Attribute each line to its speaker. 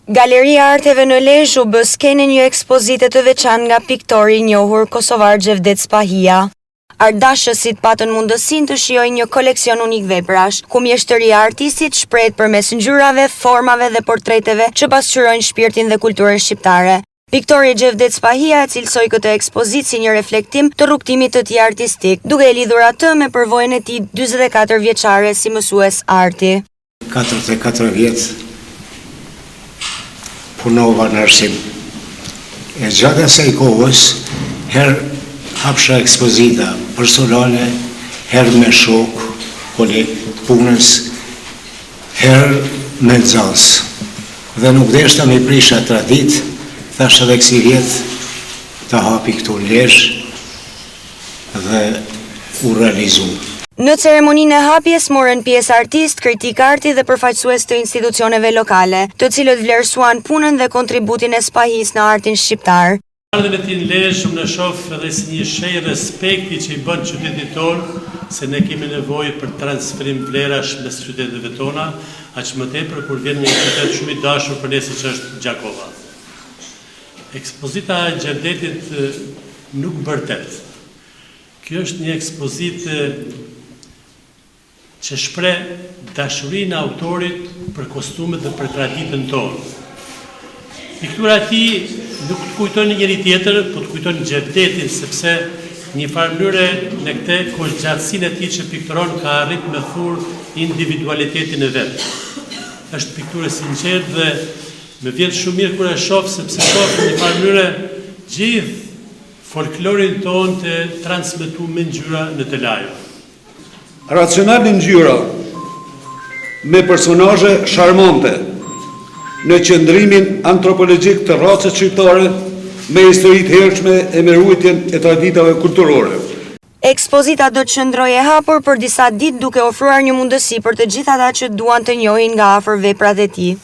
Speaker 1: Galeria Arteve në Lezhë u bë skenën një ekspozite të veçantë nga piktori i njohur kosovar Xhevdet Spahia. Ardashësit patën mundësinë të shijojnë një koleksion unik veprash, ku mjeshtëria e artistit shprehet përmes ngjyrave, formave dhe portreteve që pasqyrojnë shpirtin dhe kulturën shqiptare. Piktori Xhevdet Spahia e cilësoi këtë ekspozitë si një reflektim të rrugtimit të tij artistik, duke e lidhur atë me përvojën e tij 44 vjeçare si mësues arti.
Speaker 2: 44 vjet punova në arsim. E gjatë asaj kohës, herë hapsha ekspozita personale, herë me shok, koleg punës, herë me nxënës. Dhe nuk deshta me prisha tradit, thash edhe kësi vjet të hapi këtu në Lezhë dhe u realizu.
Speaker 1: Në ceremoninë e hapjes morën pjesë artist, kritik arti dhe përfaqësues të institucioneve lokale, të cilët vlerësuan punën dhe kontributin e Spahis në artin shqiptar.
Speaker 3: Ardhën e tij në Lezhë unë shoh edhe si një shenjë respekti që i bën qytetit tonë, se ne kemi nevojë për transferim vlerash mes qyteteve tona, aq më tepër kur vjen një qytet shumë i dashur për ne siç është Gjakova. Ekspozita e Xhevdetit nuk bërtet. Kjo është një ekspozitë që shpreh dashurinë e autorit për kostumet dhe për traditën tonë. Piktura e tij nuk të kujton njëri tjetër, po të kujton Xhevdetin, sepse një farë mënyre në këtë koshgjatësinë e tij që pikturon ka arrit me thurr individualitetin e vet. Është pikturë sinqertë dhe më vjen shumë mirë kur e shoh, sepse shoh në një farë mënyre gjithë folklorin tonë të transmetuar me ngjyra në të lajë.
Speaker 4: Racionali ngjyra me personazhe sharmante në qëndrimin antropologjik të racës shqiptare me historitë hershme e me rujtjen e traditave kulturore.
Speaker 1: Ekspozita do të qëndrojë e hapur për disa ditë duke ofruar një mundësi për të gjithë ata që duan të njohin nga afër veprat e tij.